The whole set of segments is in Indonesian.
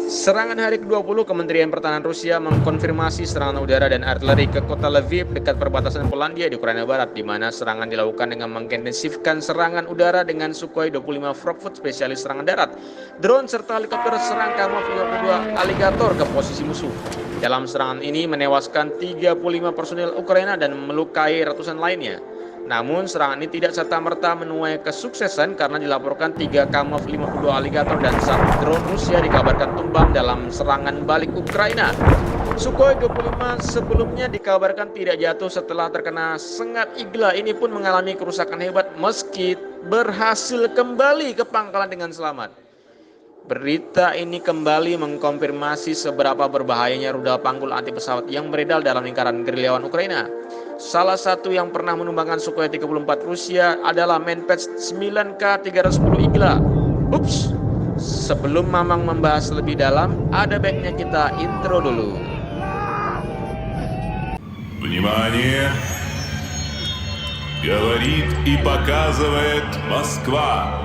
Serangan hari ke-20, Kementerian Pertahanan Rusia mengkonfirmasi serangan udara dan artileri ke kota Lviv dekat perbatasan Polandia di Ukraina Barat, di mana serangan dilakukan dengan mengintensifkan serangan udara dengan Sukhoi 25 Frogfoot spesialis serangan darat, drone serta helikopter serang Kamov 52 Alligator ke posisi musuh. Dalam serangan ini menewaskan 35 personil Ukraina dan melukai ratusan lainnya. Namun serangan ini tidak serta-merta menuai kesuksesan karena dilaporkan 3 Kamov 52 Alligator dan 1 drone Rusia dikabarkan tumbang dalam serangan balik Ukraina. Sukhoi 25 sebelumnya dikabarkan tidak jatuh setelah terkena sengat Igla. Ini pun mengalami kerusakan hebat meski berhasil kembali ke pangkalan dengan selamat. Berita ini kembali mengkonfirmasi seberapa berbahayanya rudal panggul anti pesawat yang beredar dalam lingkaran gerilyawan Ukraina. Salah satu yang pernah menumbangkan Sukhoi 34 Rusia adalah Manpads 9K310 Igla. Ups, sebelum Mamang membahas lebih dalam, ada baiknya kita intro dulu. Внимание! Говорит и показывает Москва.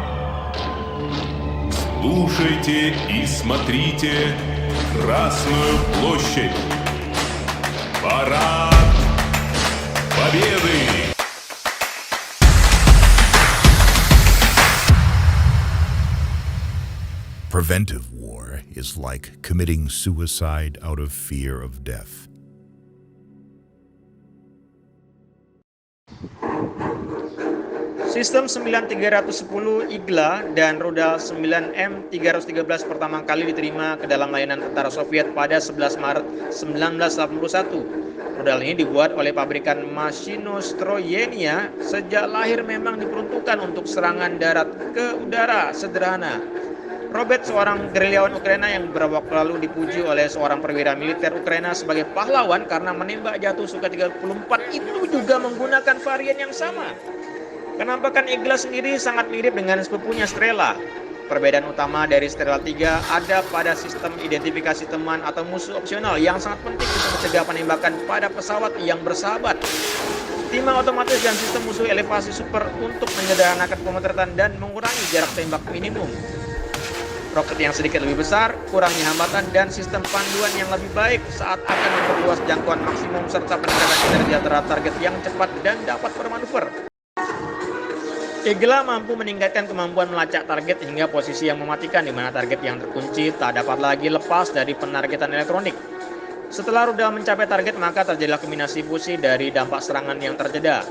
Слушайте и смотрите Красную площадь. Парад Победы! Preventive war is like committing suicide out of fear of death. Sistem 9310 Igla dan rudal 9M313 pertama kali diterima ke dalam layanan tentara Soviet pada 11 Maret 1981. Rudal ini dibuat oleh pabrikan Mashinostroyenia. Sejak lahir memang diperuntukkan untuk serangan darat ke udara sederhana. Robert, seorang gerilyawan Ukraina yang beberapa waktu lalu dipuji oleh seorang perwira militer Ukraina sebagai pahlawan karena menembak jatuh Sukhoi 34 itu juga menggunakan varian yang sama. Penampakan Igla sendiri sangat mirip dengan sepupunya Strela. Perbedaan utama dari Strela 3 ada pada sistem identifikasi teman atau musuh opsional yang sangat penting untuk mencegah penembakan pada pesawat yang bersahabat. Timang otomatis dan sistem musuh elevasi super untuk menyederhanakan pemotretan dan mengurangi jarak tembak minimum. Roket yang sedikit lebih besar, kurangnya hambatan, dan sistem panduan yang lebih baik saat akan memperluas jangkauan maksimum serta peningkatan kinerja terhadap target yang cepat dan dapat bermanuver. Igla mampu meningkatkan kemampuan melacak target hingga posisi yang mematikan, di mana target yang terkunci tak dapat lagi lepas dari penargetan elektronik. Setelah rudal mencapai target, maka terjadilah kombinasi fusi dari dampak serangan yang terjeda.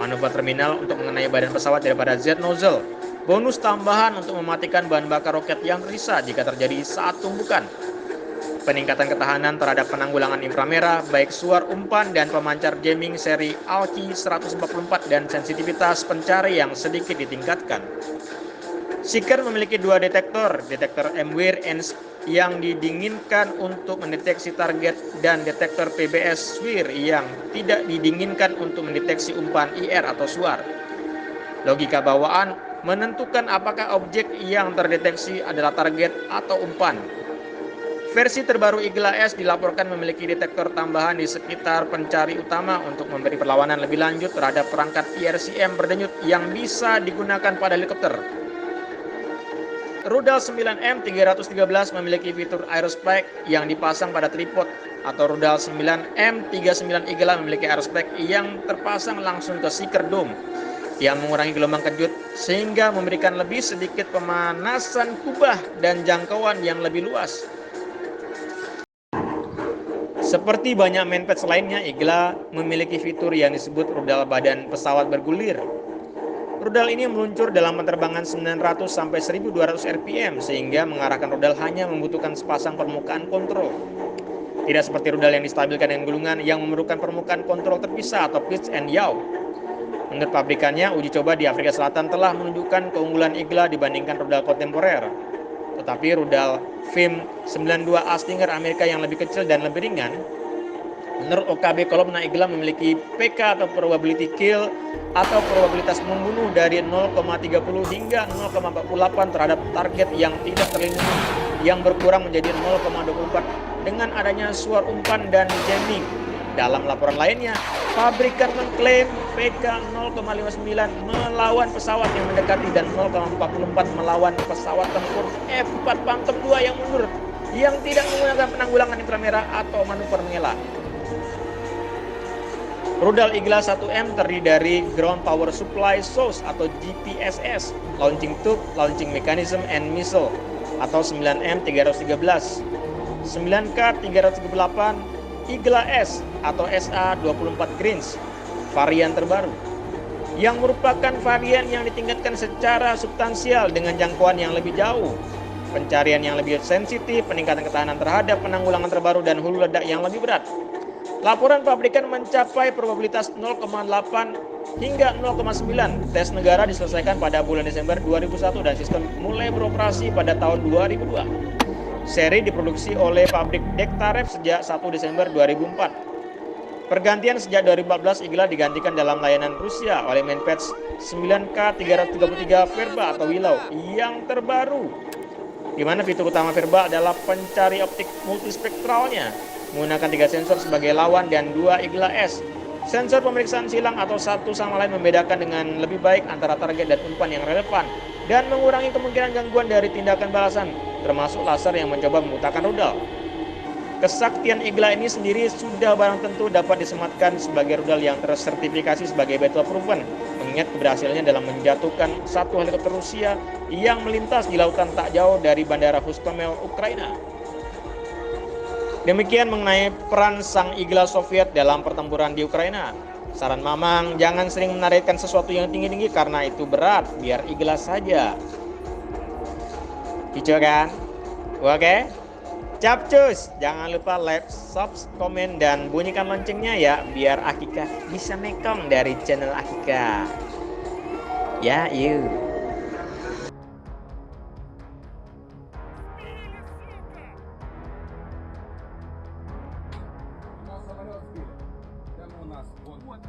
Manuver terminal untuk mengenai badan pesawat daripada Z nozzle. Bonus tambahan untuk mematikan bahan bakar roket yang tersisa jika terjadi saat tumbukan. Peningkatan ketahanan terhadap penanggulangan inframerah, baik suar umpan dan pemancar jamming seri Alki 144 dan sensitivitas pencari yang sedikit ditingkatkan. Seeker memiliki dua detektor M-Wear yang didinginkan untuk mendeteksi target dan detektor PBS SWIR yang tidak didinginkan untuk mendeteksi umpan IR atau suar. Logika bawaan menentukan apakah objek yang terdeteksi adalah target atau umpan. Versi terbaru Igla S dilaporkan memiliki detektor tambahan di sekitar pencari utama untuk memberi perlawanan lebih lanjut terhadap perangkat IRCM berdenyut yang bisa digunakan pada helikopter. Rudal 9M313 memiliki fitur aerospike yang dipasang pada tripod, atau rudal 9M39 Igla memiliki aerospike yang terpasang langsung ke seeker dome yang mengurangi gelombang kejut sehingga memberikan lebih sedikit pemanasan kubah dan jangkauan yang lebih luas. Seperti banyak Manpads lainnya, Igla memiliki fitur yang disebut rudal badan pesawat bergulir. Rudal ini meluncur dalam penerbangan 900 sampai 1200 rpm sehingga mengarahkan rudal hanya membutuhkan sepasang permukaan kontrol. Tidak seperti rudal yang distabilkan dengan gulungan yang memerlukan permukaan kontrol terpisah atau pitch and yaw. Menurut pabrikannya, uji coba di Afrika Selatan telah menunjukkan keunggulan Igla dibandingkan rudal kontemporer. Tetapi rudal FIM 92A Stinger Amerika yang lebih kecil dan lebih ringan, menurut OKB Kolomna, Igla memiliki PK atau probability kill atau probabilitas membunuh dari 0,30 hingga 0,48 terhadap target yang tidak terlindungi, yang berkurang menjadi 0,24 dengan adanya suar umpan dan jamming. Dalam laporan lainnya, pabrikan mengklaim PK 0,59 melawan pesawat yang mendekati dan 0,44 melawan pesawat tempur F-4 Phantom II yang mundur. yang tidak menggunakan penanggulangan inframerah atau manuver mengelak. Rudal Igla 1M terdiri dari Ground Power Supply Source atau GPSS, Launching Tube, Launching Mechanism and Missile atau 9M 313, 9K 338, Igla S atau SA-24 Greens, varian terbaru, yang merupakan varian yang ditingkatkan secara substansial dengan jangkauan yang lebih jauh, pencarian yang lebih sensitif, peningkatan ketahanan terhadap penanggulangan terbaru, dan hulu ledak yang lebih berat. Laporan pabrikan mencapai probabilitas 0,8 hingga 0,9. Tes negara diselesaikan pada bulan Desember 2001 dan sistem mulai beroperasi pada tahun 2002. Seri diproduksi oleh pabrik Dektarev sejak 1 Desember 2004. Pergantian sejak 2014, Igla digantikan dalam layanan Rusia oleh Manpads 9K 333 Verba atau Willow yang terbaru, di mana fitur utama Verba adalah pencari optik multispektralnya menggunakan 3 sensor sebagai lawan dan 2 Igla S. Sensor pemeriksaan silang atau satu sama lain membedakan dengan lebih baik antara target dan umpan yang relevan dan mengurangi kemungkinan gangguan dari tindakan balasan, termasuk laser yang mencoba membutakan rudal. Kesaktian Igla ini sendiri sudah barang tentu dapat disematkan sebagai rudal yang tersertifikasi sebagai battle proven, mengingat keberhasilannya dalam menjatuhkan satu helikopter Rusia yang melintas di lautan tak jauh dari bandara Hostomel, Ukraina. Demikian mengenai peran sang Igla Soviet dalam pertempuran di Ukraina. Saran Mamang, jangan sering menargetkan sesuatu yang tinggi-tinggi karena itu berat, biar Igla saja. Hijau kan? Oke? Capcus, jangan lupa like, subscribe, komen, dan bunyikan loncengnya ya, biar Akika bisa mekong dari channel Akika. Ya, yuk. У нас самолет сбили. Прямо у нас. Вот.